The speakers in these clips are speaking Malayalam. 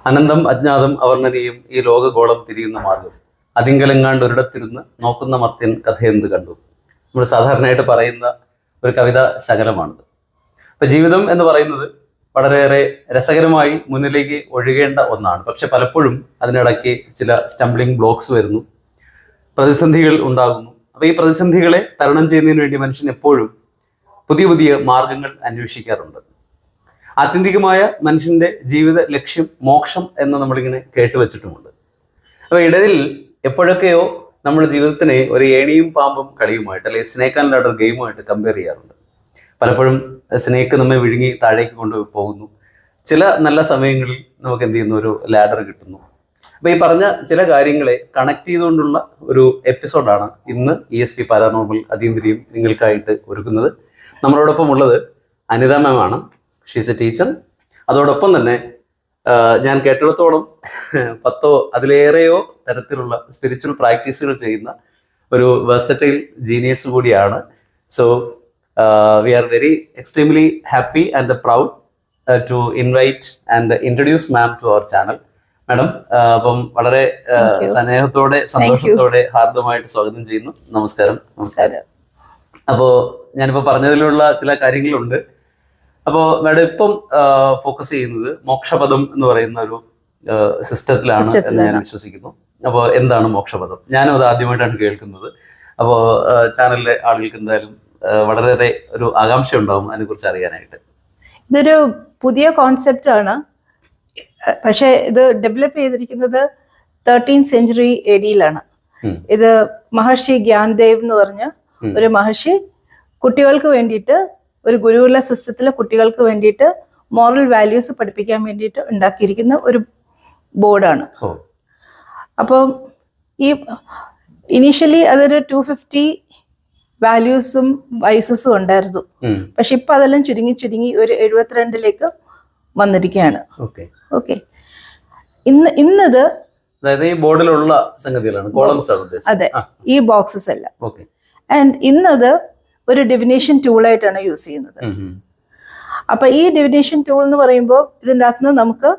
അനന്തം അജ്ഞാതം അവർണ്ണനീയം ഈ ലോകഗോളം തിരിയുന്ന മാർഗം അതിങ്കലെങ്ങാണ്ട് ഒരിടത്തിരുന്ന് നോക്കുന്ന മർത്യൻ കഥയെന്ത് കണ്ടു. നമ്മൾ സാധാരണയായിട്ട് പറയുന്ന ഒരു കവിത ശകലമാണിത്. അപ്പൊ ജീവിതം എന്ന് പറയുന്നത് വളരെയേറെ രസകരമായി മുന്നിലേക്ക് ഒഴുകേണ്ട ഒന്നാണ്. പക്ഷെ പലപ്പോഴും അതിനിടയ്ക്ക് ചില സ്റ്റംബ്ലിംഗ് ബ്ലോക്സ് വരുന്നു, പ്രതിസന്ധികൾ ഉണ്ടാകുന്നു. അപ്പൊ ഈ പ്രതിസന്ധികളെ തരണം ചെയ്യുന്നതിന് വേണ്ടി മനുഷ്യൻ എപ്പോഴും പുതിയ പുതിയ മാർഗങ്ങൾ അന്വേഷിക്കാറുണ്ട്. ആത്യന്തികമായ മനുഷ്യന്റെ ജീവിത ലക്ഷ്യം മോക്ഷം എന്ന് നമ്മളിങ്ങനെ കേട്ടുവച്ചിട്ടുമുണ്ട്. അപ്പൊ ഇടയിൽ എപ്പോഴൊക്കെയോ നമ്മുടെ ജീവിതത്തിനെ ഒരു ഏണിയും പാമ്പും കളിയുമായിട്ട് അല്ലെങ്കിൽ സ്നേക്ക് ആൻഡ് ലാഡർ ഗെയിമുമായിട്ട് കമ്പയർ ചെയ്യാറുണ്ട്. പലപ്പോഴും സ്നേക്ക് നമ്മെ വിഴുങ്ങി താഴേക്ക് കൊണ്ടുപോകുന്നു. ചില നല്ല സമയങ്ങളിൽ നമുക്ക് എന്ത് ചെയ്യുന്നു, ഒരു ലാഡർ കിട്ടുന്നു. അപ്പൊ ഈ പറഞ്ഞ ചില കാര്യങ്ങളെ കണക്ട് ചെയ്തുകൊണ്ടുള്ള ഒരു എപ്പിസോഡാണ് ഇന്ന് ESP പാരാനോർമൽ അതീന്ദ്രിയം നിങ്ങൾക്കായിട്ട് ഒരുക്കുന്നത്. നമ്മളോടൊപ്പം ഉള്ളത് അനിത മാം ആണ്. She's A teacher. അതോടൊപ്പം തന്നെ ഞാൻ കേട്ടിടത്തോളം 10 അതിലേറെയോ തരത്തിലുള്ള സ്പിരിച്വൽ പ്രാക്ടീസുകൾ ചെയ്യുന്ന ഒരു വെർസറ്റൈൽ ജീനിയസ് കൂടിയാണ്. So we are very extremely happy and proud to invite and introduce ma'am to our channel. Madam അപ്പം വളരെ സ്നേഹത്തോടെ സന്തോഷത്തോടെ ഹാർദമായിട്ട് സ്വാഗതം ചെയ്യുന്നു. നമസ്കാരം. നമസ്കാരം. അപ്പോൾ ഞാനിപ്പോൾ പറഞ്ഞതിലുള്ള ചില കാര്യങ്ങളുണ്ട്. അപ്പോൾ മാഡം ഇപ്പം ഫോക്കസ് ചെയ്യുന്നത് മോക്ഷപദം എന്ന് പറയുന്ന ഒരു സിസ്റ്റത്തിലാണ് എന്ന് ഞാൻ വിശ്വസിക്കുന്നു. അപ്പോൾ എന്താണ് മോക്ഷപദം? ഞാനും അത് ആദ്യമായിട്ടാണ് കേൾക്കുന്നത്. അപ്പോൾ ചാനലിലെ ആളുകൾക്ക് എന്തായാലും വളരെയേറെ ഒരു ആകാംക്ഷ ഉണ്ടാവും അതിനെക്കുറിച്ച് അറിയാനായിട്ട്. ഇതൊരു പുതിയ കോൺസെപ്റ്റ് ആണ്. പക്ഷെ ഇത് ഡെവലപ്പ് ചെയ്തിരിക്കുന്നത് 13th century AD ഇത് മഹർഷി ഗ്യാൻദേവ് എന്ന് പറഞ്ഞ ഒരു മഹർഷി കുട്ടികൾക്ക് വേണ്ടിയിട്ട് ഒരു ഗുരുകുല സിസ്റ്റത്തിലെ കുട്ടികൾക്ക് വേണ്ടിയിട്ട് മോറൽ വാല്യൂസ് പഠിപ്പിക്കാൻ വേണ്ടിയിട്ട് ഉണ്ടാക്കിയിരിക്കുന്ന ഒരു ബോർഡാണ്. അപ്പോൾ ഈ ഇനീഷ്യലി അതൊരു 250 വാല്യൂസും വൈസസും ഉണ്ടായിരുന്നു. പക്ഷെ ഇപ്പൊ അതെല്ലാം ചുരുങ്ങി ഒരു 72ലേക്ക് വന്നിരിക്കുകയാണ്. ഓക്കെ. ഇന്നത് ഈ ബോർഡിലുള്ള സംഗതികളാണ്, കോളംസ് ആണ്. അതെ, ഈ ബോക്സസ് അല്ല. ആൻഡ് ഇന്നത് ഒരു ഡിവിനേഷൻ ടൂളായിട്ടാണ് യൂസ് ചെയ്യുന്നത്. അപ്പൊ ഈ ഡിവിനേഷൻ ടൂൾ എന്ന് പറയുമ്പോൾ ഇതിൻ്റെ അകത്ത് നിന്ന് നമുക്ക്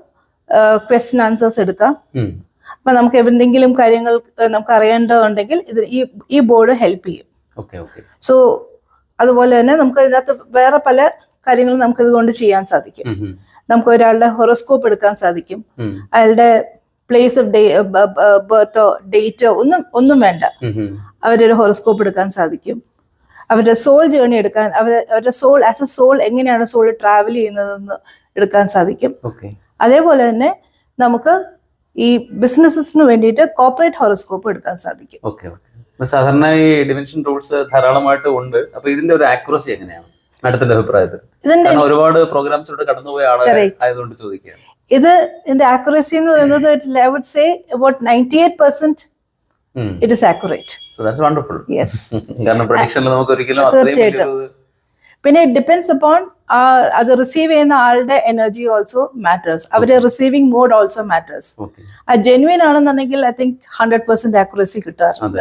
ക്വസ്റ്റ്യൻ ആൻസേഴ്സ് എടുക്കാം. അപ്പൊ നമുക്ക് എന്തെങ്കിലും കാര്യങ്ങൾ നമുക്ക് അറിയേണ്ടതുണ്ടെങ്കിൽ ഇത് ഈ ബോർഡ് ഹെൽപ്പ് ചെയ്യും. സോ അതുപോലെ തന്നെ നമുക്ക് ഇതിനകത്ത് വേറെ പല കാര്യങ്ങളും നമുക്ക് ഇതുകൊണ്ട് ചെയ്യാൻ സാധിക്കും. നമുക്ക് ഒരാളുടെ ഹൊറോസ്കോപ്പ് എടുക്കാൻ സാധിക്കും. അയാളുടെ പ്ലേസ് ഓഫ് ബർത്തോ ഡേറ്റോ ഒന്നും വേണ്ട, അവരൊരു ഹൊറോസ്കോപ്പ് എടുക്കാൻ സാധിക്കും. അവരുടെ സോൾ ജേർണി എടുക്കാൻ, അവരുടെ സോൾ ആസ് എ സോൾ എങ്ങനെയാണ് സോൾ ട്രാവൽ ചെയ്യുന്നതെന്ന് എടുക്കാൻ സാധിക്കും. അതേപോലെ തന്നെ നമുക്ക് ഈ ബിസിനസ്സിന് വേണ്ടിയിട്ട് കോർപ്പറേറ്റ് ഹൊറോസ്കോപ്പ് എടുക്കാൻ സാധിക്കും. സാധാരണ ഈ ഡിവിനേഷൻ ടൂൾസ് ധാരാളമായിട്ട് ഉണ്ട്. അപ്പൊ ഇതിന്റെ ഒരു ആക്യുറസി എങ്ങനെയാണ് മാഡത്തിന്റെ അഭിപ്രായത്തിൽ? ഒരുപാട് പ്രോഗ്രാംസിലൂടെ കടന്നുപോയ ആയതുകൊണ്ട് ചോദിക്കുകയാണ്. ഇതിന്റെ ആക്യുറസി എന്ന് പറയുന്നത് I would say about 98% it is accurate. So that's wonderful. Yes. കാരണം പ്രഡിക്ഷനിൽ നമുക്ക് ഒരിക്കലും തീർച്ചയായിട്ടും. പിന്നെ ഇറ്റ് ഡിപ്പെൻഡ്സ് അപ്പോൺ അത് റിസീവ് ചെയ്യുന്ന ആളുടെ എനർജി ഓൾസോ മാറ്റേഴ്സ്. അവരുടെ റിസീവിംഗ് മോഡ് ഓൾസോ മാറ്റേഴ്സ്. ആ ജെന്യുവൻ ആണെന്നുണ്ടെങ്കിൽ I think 100% ആക്യുറസി കിട്ടാറുണ്ട്.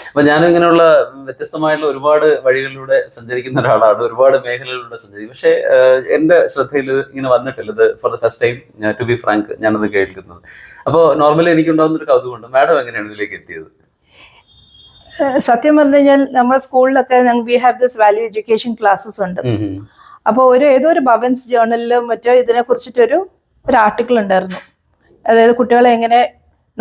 അപ്പൊ ഞാനും ഇങ്ങനെയുള്ള വ്യത്യസ്തമായിട്ടുള്ള ഒരുപാട് വഴികളിലൂടെ സഞ്ചരിക്കുന്ന ഒരാളാണ്, ഒരുപാട് മേഖലകളിലൂടെ സഞ്ചരിക്കും. പക്ഷേ എന്റെ ശ്രദ്ധയിൽ ഇങ്ങനെ വന്നിട്ടില്ല. ഇത് for the first time, to be frank, ഞാനത് കേൾക്കുന്നത്. അപ്പോൾ നോർമലി എനിക്കുണ്ടാകുന്ന ഒരു കൗതുകമുണ്ട്. മാഡം എങ്ങനെയാണ് ഇതിലേക്ക് എത്തിയത്? സത്യം പറഞ്ഞു കഴിഞ്ഞാൽ നമ്മുടെ സ്കൂളിലൊക്കെ we have this value education classes ഉണ്ട്. അപ്പോൾ ഏതോ ഒരു ഭവൻസ് ജേർണലിലും മറ്റോ ഇതിനെ കുറിച്ചിട്ടൊരു ആർട്ടിക്കിൾ ഉണ്ടായിരുന്നു. അതായത് കുട്ടികളെ എങ്ങനെ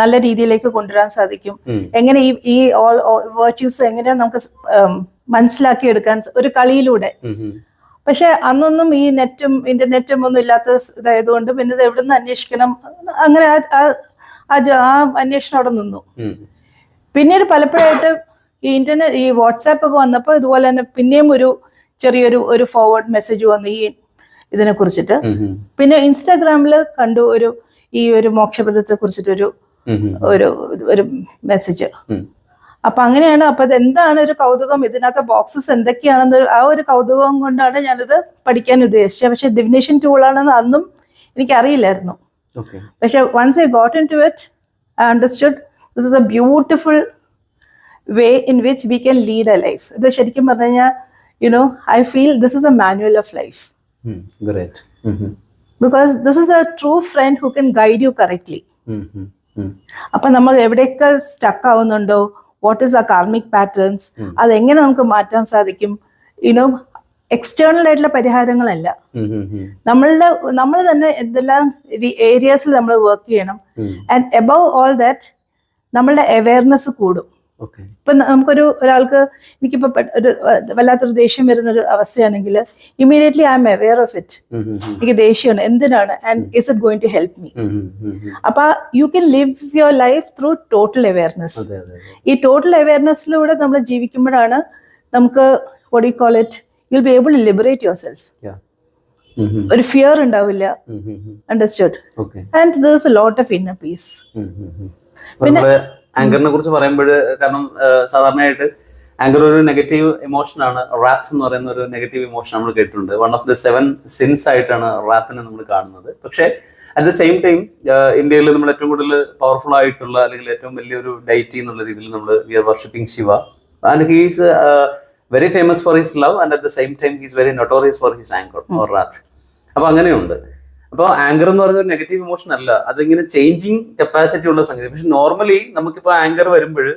നല്ല രീതിയിലേക്ക് കൊണ്ടുവരാൻ സാധിക്കും, എങ്ങനെ ഈ ഓൾ വെർച്യൂസ് എങ്ങനെ നമുക്ക് മനസ്സിലാക്കി എടുക്കാൻ ഒരു കളിയിലൂടെ. പക്ഷെ അന്നൊന്നും ഈ നെറ്റും ഇന്റർനെറ്റും ഒന്നും ഇല്ലാത്ത ഇതായതുകൊണ്ട് പിന്നെ ഇത് എവിടെ നിന്ന് അന്വേഷിക്കണം, അങ്ങനെ ആ അന്വേഷണം അവിടെ നിന്നു. പിന്നീട് പലപ്പോഴായിട്ട് ഈ വാട്സാപ്പ് ഒക്കെ വന്നപ്പോൾ ഇതുപോലെ തന്നെ പിന്നെയും ചെറിയൊരു ഫോർവേഡ് മെസ്സേജ് വന്നു ഈ ഇതിനെ കുറിച്ചിട്ട്. പിന്നെ ഇൻസ്റ്റാഗ്രാമിൽ കണ്ടു ഒരു മോക്ഷപദത്തെ കുറിച്ചിട്ടൊരു ഒരു മെസ്സേജ്. അപ്പൊ അങ്ങനെയാണ്. അപ്പൊ ഇത് എന്താണ് ഒരു കൗതുകം, ഇതിനകത്ത് ബോക്സസ് എന്തൊക്കെയാണെന്ന് ആ ഒരു കൗതുകം കൊണ്ടാണ് ഞാനിത് പഠിക്കാൻ ഉദ്ദേശിച്ചത്. പക്ഷെ ഡിവിനേഷൻ ടൂളാണെന്ന് അന്നും എനിക്കറിയില്ലായിരുന്നു. പക്ഷെ once I got into it, I understood this is a beautiful way in which we can lead a life. ഇത് ശരിക്കും പറഞ്ഞു കഴിഞ്ഞാൽ I feel this is a manual of life. Great. Because this is A true front who can guide you correctly. അപ്പൊ നമ്മൾ എവിടെയൊക്കെ സ്റ്റക്ക് ആവുന്നുണ്ടോ, വാട്ട് ഈസ് ആ കാർമിക് പാറ്റേൺസ്, അതെങ്ങനെ നമുക്ക് മാറ്റാൻ സാധിക്കും, യുനോ എക്സ്റ്റേണൽ ആയിട്ടുള്ള പരിഹാരങ്ങളല്ല. നമ്മൾ തന്നെ എന്തെല്ലാം ഏരിയാസിൽ നമ്മൾ വർക്ക് ചെയ്യണം. ആൻഡ് എബവ് ഓൾ ദാറ്റ് നമ്മളുടെ അവയർനെസ് കൂടും. ഇപ്പൊ ഒരാൾക്ക് എനിക്കിപ്പോ ഒരു വല്ലാത്തൊരു ദേഷ്യം വരുന്നൊരു അവസ്ഥയാണെങ്കിൽ immediately I'm aware of it. എനിക്ക് ദേഷ്യമാണ്, എന്തിനാണ്, and is it going to help me. അപ്പൊ you can live your life through total awareness. ഈ ടോട്ടൽ അവെയർനെസ്സിലൂടെ നമ്മൾ ജീവിക്കുമ്പോഴാണ് നമുക്ക് what do you call it, you'll be able to liberate yourself. ഒരു ഫിയർ ഉണ്ടാവില്ല. Understood? And there is a lot of inner peace. പിന്നെ ആങ്കറിനെ കുറിച്ച് പറയുമ്പോൾ, കാരണം സാധാരണയായിട്ട് ആങ്കർ ഒരു നെഗറ്റീവ് ഇമോഷനാണ്. റാത്ത് എന്ന് പറയുന്ന ഒരു നെഗറ്റീവ് ഇമോഷൻ നമ്മൾ കേട്ടിട്ടുണ്ട്. വൺ ഓഫ് ദി 7 സിൻസ് ആയിട്ടാണ് റാത്തിനെ നമ്മൾ കാണുന്നത്. പക്ഷേ അറ്റ് ദ സെയിം ടൈം ഇന്ത്യയിൽ നമ്മൾ ഏറ്റവും കൂടുതൽ പവർഫുൾ ആയിട്ടുള്ള അല്ലെങ്കിൽ ഏറ്റവും വലിയൊരു ഡൈറ്റി എന്നുള്ള രീതിയിൽ നമ്മൾ we are worshipping Shiva, and he is very famous for his love, and at the same time he is very notorious for his anger or wrath. അപ്പൊ അങ്ങനെയുണ്ട്. അപ്പോൾ ആങ്കർ എന്ന് പറയുന്ന ഒരു നെഗറ്റീവ് ഇമോഷൻ അല്ല, അതിങ്ങനെ ചേഞ്ചിങ് കപ്പാസിറ്റി ഉള്ള സംഗതി. പക്ഷെ നോർമലി നമുക്കിപ്പോൾ ആങ്കർ വരുമ്പോൾ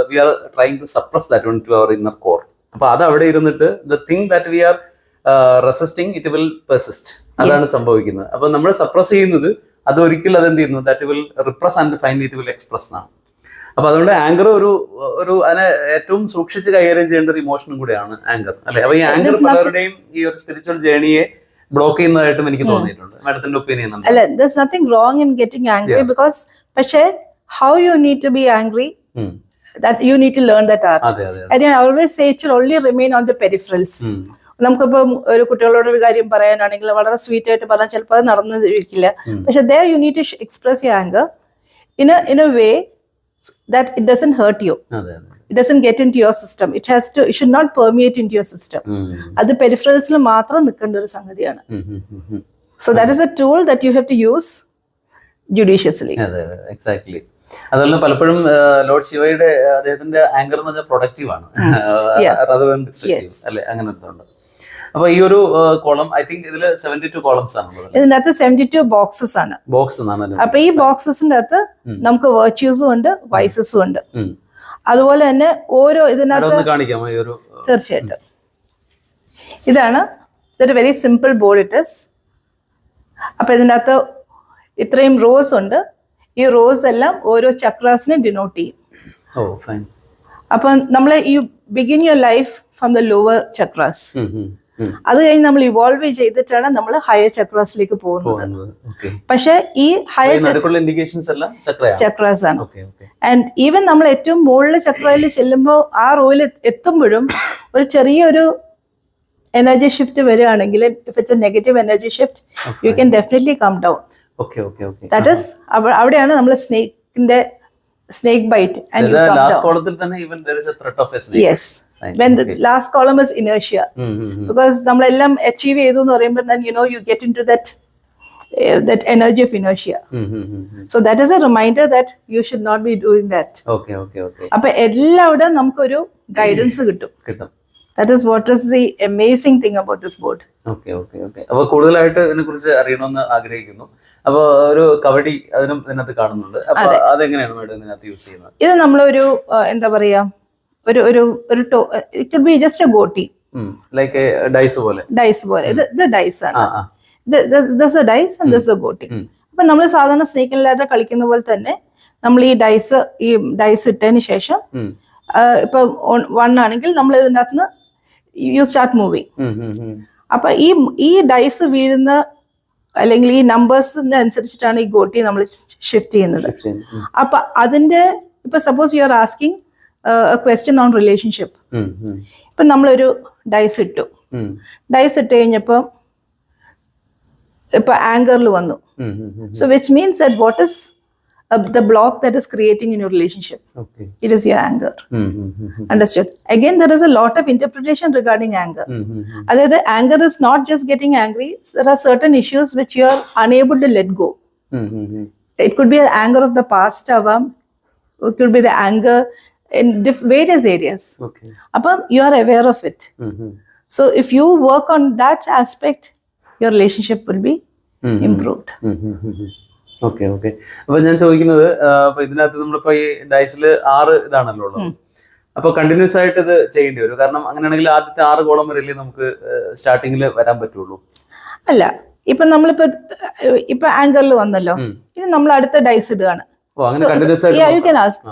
we are trying to suppress that one to our inner core. അപ്പൊ അത് അവിടെ ഇരുന്നിട്ട് the thing that we are resisting it will persist. അതാണ് സംഭവിക്കുന്നത്. അപ്പൊ നമ്മൾ സപ്രസ് ചെയ്യുന്നത് അത് ഒരിക്കലും അതെന്ത് ചെയ്യുന്നു, that will repress and finally it will express എന്നാണ്. അപ്പൊ അതുകൊണ്ട് ആങ്കർ ഒരു അതിനെ ഏറ്റവും സൂക്ഷിച്ച് കൈകാര്യം ചെയ്യേണ്ട ഒരു ഇമോഷനും കൂടെയാണ് ആങ്കർ, അല്ലെ? അപ്പൊ ഈ ആങ്കർ പലരുടെയും ഈ ഒരു സ്പിരിച്വൽ ജേണിയെ ബ്ലോക്ക് ചെയ്യുന്നതായിട്ടും എനിക്ക് തോന്നിയിട്ടുണ്ട്. മാഡത്തിന്റെ ഒപ്പീനിയൻ? അല്ല, there's nothing wrong in getting angry, because പക്ഷേ how you need to be angry, that you need to learn that art. And I always say it should only remain on the peripherals. നമുക്കിപ്പം ഒരു കുട്ടികളോട് ഒരു കാര്യം പറയാനാണെങ്കിൽ വളരെ സ്വീറ്റ് ആയിട്ട് പറഞ്ഞാൽ ചിലപ്പോൾ അത് നടന്നിരിക്കില്ല. പക്ഷെ there you need to express your anger in a way that it doesn't hurt you. It doesn't get into your system. It should not permeate into your system. അത് പെരിഫറൽസിൽ മാത്രം നിൽക്കേണ്ട ഒരു സംഗതിയാണ്. So that is a tool that you have to use judiciously. Exactly. അതുപോലെ പലപ്പോഴും ലോർഡ് ശിവയുടെ അദ്ദേഹത്തിന്റെ ആങ്കർ എന്ന് പറഞ്ഞാൽ പ്രൊഡക്റ്റീവ് ആണ്, അല്ലെ? അങ്ങനെ ഉണ്ട്. അപ്പൊ ഈ ഒരു കോളം, ഐ തിങ്ക് ഇതിൽ 72 കോളംസ് ആണ്. ഇതിനകത്ത് 72 ബോക്സസ് ആണ്. അപ്പൊ ഈ ബോക്സസിന്റെ അകത്ത് നമുക്ക് വെർച്യൂസും ഉണ്ട്, വൈസസും ഉണ്ട്. അതുപോലെ തന്നെ ഓരോ ഇതിനകത്ത് കാണിക്കാമോ? ഈ ഒരു തീർച്ചയായിട്ടും ഇതാണ്, ഇതൊരു very simple board it is. അപ്പൊ ഇതിൻ്റെ അകത്ത് ഇത്രയും റോസ് ഉണ്ട്. ഈ റോസ് എല്ലാം ഓരോ ചക്രാസിനെ ഡിനോട്ട് ചെയ്യും. അപ്പൊ നമ്മൾ U begin your life from the lower chakras. അത് കഴിഞ്ഞ് നമ്മൾ ഇവോൾവ് ചെയ്തിട്ടാണ് നമ്മൾ ഹയർ ചക്രാസിലേക്ക് പോകുന്നത്. പക്ഷെ ഈ ഹയർ ചക്രാസ് ആണ്. ആൻഡ് ഈവൻ നമ്മൾ ഏറ്റവും മുകളിലെ ചക്രയിൽ ചെല്ലുമ്പോൾ ആ റോയിൽ എത്തുമ്പോഴും ഒരു ചെറിയൊരു എനർജി ഷിഫ്റ്റ് വരികയാണെങ്കിൽ, if it's a negative energy shift, you can definitely come down. That is അവിടെയാണ് നമ്മൾ snake bite and you come down. Yes, when the last column is inertia, because നമ്മളെല്ലാം achieve ചെയ്തു എന്ന് പറയുമ്പോൾ then you get into that energy of inertia. So that is a reminder that you should not be doing that. അപ്പൊ എല്ലാവരും നമുക്കൊരു ഗൈഡൻസ് കിട്ടും. That is what is the amazing thing about this board. അപ്പൊ കൂടുതലായിട്ട് ഇതിനെ കുറിച്ച് അറിയണമെന്ന് ആഗ്രഹിക്കുന്നു. അപ്പൊ ഒരു കവടി ഇതിനകത്ത് കാണുന്നുണ്ട്. അപ്പൊ അതെങ്ങനെയാണ് മാഡം ഇതിനകത്ത് യൂസ് ചെയ്യുന്നത്? ഇത് നമ്മളൊരു എന്താ പറയാ, ഒരു it could be just a ഗോട്ടി, ലൈക്ക് ഡൈസ് പോലെ. ഇത് ഡൈസ് ആണ്. This a dice and this a ഗോട്ടി. അപ്പൊ നമ്മൾ സാധാരണ സ്നേക്ക് ആൻഡ് ലാഡർ കളിക്കുന്ന പോലെ തന്നെ നമ്മൾ ഈ ഡൈസ് ഇട്ടതിന് ശേഷം ഇപ്പൊ 1 ആണെങ്കിൽ നമ്മൾ ഇതിനകത്ത് യു സ്റ്റാർട്ട് മൂവിങ്. അപ്പൊ ഈ ഡൈസ് വീഴുന്ന അല്ലെങ്കിൽ ഈ നമ്പേഴ്സിന് അനുസരിച്ചിട്ടാണ് ഈ ഗോട്ടി നമ്മൾ ഷിഫ്റ്റ് ചെയ്യുന്നത്. അപ്പൊ അതിന്റെ ഇപ്പൊ suppose you are asking question on relationship. ഇപ്പൊ നമ്മളൊരു ഡൈസ് ഇട്ടു കഴിഞ്ഞപ്പോ ഇപ്പൊ ആങ്കറിൽ വന്നു. So which means that what is the block that is creating in your relationship. It is your anger. Understood? Again, there is a lot of interpretation regarding anger. The anger is not just getting angry. There are certain issues which you are unable to let go. It could be the anger of the past, it could be the anger in various areas. You are aware of it. So if you work on that aspect, your relationship will be improved. Okay okay. അപ്പൊ ഞാൻ ചോദിക്കുന്നത്, അപ്പൊ ഇതിനകത്ത് നമ്മളിപ്പോ ഈ ഡൈസിൽ 6 ഇതാണല്ലോ ഉള്ളത്. അപ്പൊ കണ്ടിന്യൂസ് ആയിട്ട് ഇത് ചെയ്യേണ്ടി വരും. കാരണം അങ്ങനെയാണെങ്കിൽ ആദ്യത്തെ 6 കോളം വരെയല്ലേ നമുക്ക് സ്റ്റാർട്ടിങ്ങിൽ വരാൻ പറ്റുള്ളൂ. അല്ല, ഇപ്പൊ നമ്മളിപ്പോ ഇപ്പൊ ആങ്കറിൽ വന്നല്ലോ, ഇനി നമ്മൾ അടുത്ത ഡൈസ് ഇടുകയാണ്.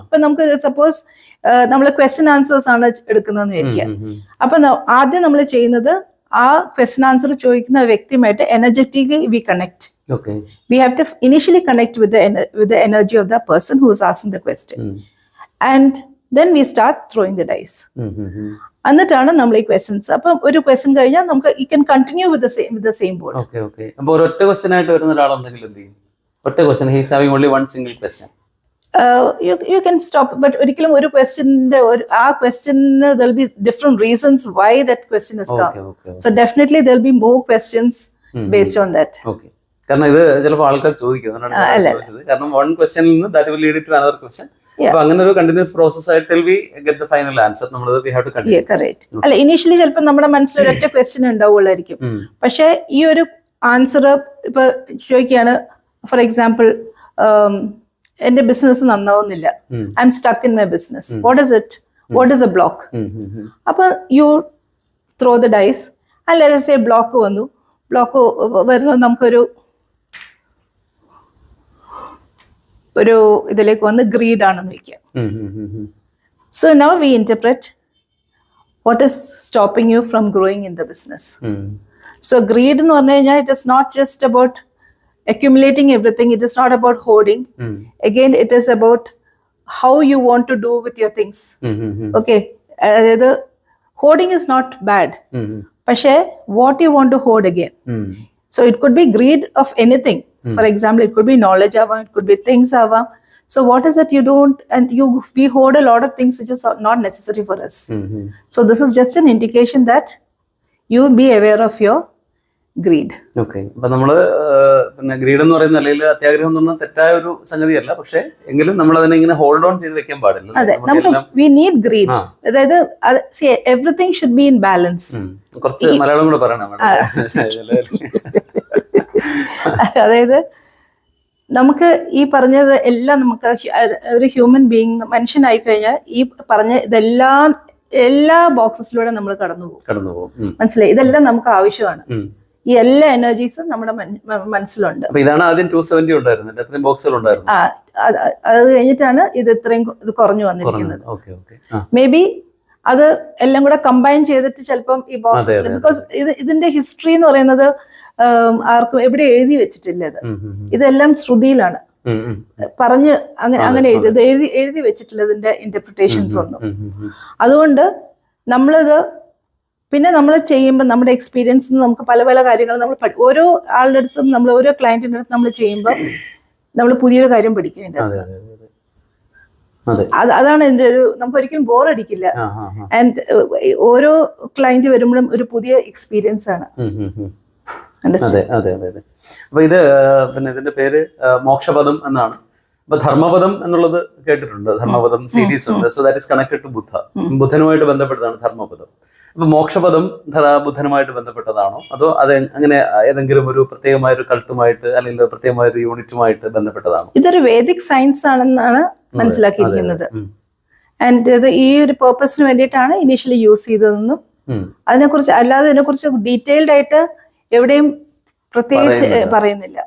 ഇപ്പൊ നമുക്ക് സപ്പോസ് നമ്മൾ ക്വസ്റ്റ്യൻ ആൻസേഴ്സ് ആണ് എടുക്കുന്നതെന്ന് വിചാരിക്കുക. അപ്പൊ ആദ്യം നമ്മൾ ചെയ്യുന്നത് ആ ക്വസ്റ്റ്യൻ ആൻസർ ചോദിക്കുന്ന വ്യക്തിയുമായിട്ട് energetically we connect. We have to initially connect with the energy of the person who is asking the question, and then we start throwing the dice. എന്നിട്ടാണ് നമ്മൾ ഈ ക്വസ്റ്റ്യൻസ്, അപ്പൊ ഒരു ക്വസ്റ്റ്യൻ കഴിഞ്ഞാൽ നമുക്ക് you can continue with the same board. അപ്പോൾ ഒരൊറ്റ ക്വസ്റ്റ്യൻ ആയിട്ട് വരുന്ന ഒരാൾ എന്തെങ്കിലും എന്ത് ചെയ്യും? ഒറ്റ question, he is having only one single question. You can stop, but ഒരിക്കലും ഒരു ക്വസ്റ്റ്യന്റെ ആ question there will be different reasons why that question has come. So definitely there will be more questions based on that. കാരണം ഇത് ചിലപ്പോൾ ആൾക്കാർ ചോദിക്കും, കാരണം വൺ ക്വസ്റ്റ്യനിൽ നിന്ന് that will lead to another question. അപ്പൊ അങ്ങനെ ഒരു കണ്ടിന്യൂസ് പ്രോസസ് ആയിട്ട് till we get the final answer നമ്മൾ we have to continue. Correct. അല്ല, ഇനീഷ്യലി ചിലപ്പോൾ നമ്മുടെ മനസ്സിൽ ഒരൊറ്റ ക്വസ്റ്റ്യൻ ഉണ്ടാവുള്ളായിരിക്കും. പക്ഷെ ഈ ഒരു ആൻസർ ഇപ്പൊ ചോദിക്കുകയാണ്, ഫോർ എക്സാമ്പിൾ, എന്റെ ബിസിനസ് നന്നാവുന്നില്ല, I'm stuck in my business, what is it, what is a block? അപ്പൊ you throw the dice and let us say block വന്നു. ബ്ലോക്ക് വരുന്നത് നമുക്കൊരു ഇതിലേക്ക് വന്ന് ഗ്രീഡ് ആണെന്ന് വയ്ക്കുക. So now we interpret what is stopping you from growing in the business. So greed എന്ന് പറഞ്ഞു കഴിഞ്ഞാൽ it is not just about accumulating everything, it is not about hoarding. Again, it is about how you want to do with your things. Okay, the hoarding is not bad, പക്ഷേ what you want to hoard again. So it could be greed of anything. For example, it could be knowledge avam, it could be things avam. So what is it you don't, and we hoard a lot of things which is not necessary for us. So this is just an indication that you be aware of your greed. Okay. അപ്പൊ നമ്മള് പിന്നെ ഗ്രീഡ് എന്ന് പറയുന്ന അല്ലെങ്കിൽ അത്യാഗ്രഹം എന്ന് പറഞ്ഞാൽ തെറ്റായ ഒരു സംഗതിയല്ല, പക്ഷെ എങ്കിലും നമ്മൾ അതിനെ ഇങ്ങനെ ഹോൾഡ് ഓൺ ചെയ്ത് വെക്കാൻ പാടില്ല. അതെ, നമുക്ക് വി നീഡ് ഗ്രീഡ്. അതായത് everything should be in balance. കുറച്ച് മലയാളം കൂടെ പറയണം. അതായത് നമുക്ക് ഈ പറഞ്ഞത് എല്ലാം നമുക്ക് ഒരു ഹ്യൂമൻ ബീയിങ് മനുഷ്യനായി കഴിഞ്ഞാൽ ഈ പറഞ്ഞ ഇതെല്ലാം എല്ലാ ബോക്സസിലൂടെ നമ്മൾ കടന്നു പോകും. മനസ്സിലായി? ഇതെല്ലാം നമുക്ക് ആവശ്യമാണ്. ഈ എല്ലാ എനർജീസും നമ്മുടെ മനസ്സിലുണ്ട്. ഇതാണ് ആദ്യം 270 ഉണ്ടായിരുന്നത്. എത്രയും ബോക്സുകൾ ഉണ്ടായിരുന്നു. അത് കഴിഞ്ഞിട്ടാണ് ഇത്രയും കുറഞ്ഞു വന്നിരിക്കുന്നത്. മേ ബി അത് എല്ലാം കൂടെ കമ്പൈൻ ചെയ്തിട്ട് ചിലപ്പം ഈ ബോക്സസ്, ബിക്കോസ് ഇതിന്റെ ഹിസ്റ്ററി എന്ന് പറയുന്നത് ആർക്കും എവിടെ എഴുതി വെച്ചിട്ടില്ല. ഇതെല്ലാം ശ്രുതിയിലാണ് പറഞ്ഞ് അങ്ങനെ എഴുതി വെച്ചിട്ടില്ല ഇതിന്റെ ഇന്റർപ്രിട്ടേഷൻസ് ഒന്നും. അതുകൊണ്ട് നമ്മളിത് പിന്നെ നമ്മൾ ചെയ്യുമ്പോൾ നമ്മുടെ എക്സ്പീരിയൻസ് നമുക്ക് പല പല കാര്യങ്ങൾ നമ്മൾ ഓരോ ആളുടെ അടുത്തും നമ്മൾ ഓരോ ക്ലയന്റിന്റെ അടുത്ത് നമ്മൾ ചെയ്യുമ്പോൾ നമ്മൾ പുതിയൊരു കാര്യം പഠിക്കും. അതാണ് ഇതിന്റെ നമുക്ക് ഒരിക്കലും ബോർ അടിക്കില്ല. ആൻഡ് ഓരോ ക്ലയന്റ് വരുമ്പോഴും ഒരു പുതിയ എക്സ്പീരിയൻസ് ആണ്. അപ്പൊ ഇത് പിന്നെ ഇതിന്റെ പേര് മോക്ഷപദം എന്നാണ്. അപ്പൊ ധർമ്മപദം എന്നുള്ളത് കേട്ടിട്ടുണ്ട്. ധർമ്മപദം സീരീസ് ഉണ്ട്. So that is connected to Buddha. ബുദ്ധനുമായിട്ട് ബന്ധപ്പെട്ടതാണ് ധർമ്മപദം. അപ്പൊ മോക്ഷപദം ബുദ്ധനുമായിട്ട് ബന്ധപ്പെട്ടതാണോ, അതോ അത് അങ്ങനെ ഏതെങ്കിലും ഒരു പ്രത്യേകമായ ഒരു കൾട്ടുമായിട്ട് അല്ലെങ്കിൽ പ്രത്യേകമായ ഒരു യൂണിറ്റുമായിട്ട് ബന്ധപ്പെട്ടതാണോ? ഇതൊരു വേദിക് സയൻസ് ആണെന്നാണ് മനസ്സിലാക്കിയിരിക്കുന്നത്. ആൻഡ് ഇത് ഈ ഒരു പേർപ്പസിന് വേണ്ടിയിട്ടാണ് ഇനീഷ്യലി യൂസ് ചെയ്തതെന്നും അതിനെക്കുറിച്ച് അല്ലാതെ ഇതിനെക്കുറിച്ച് ഡീറ്റെയിൽഡ് ആയിട്ട് എവിടെയും പ്രത്യേകിച്ച് പറയുന്നില്ല.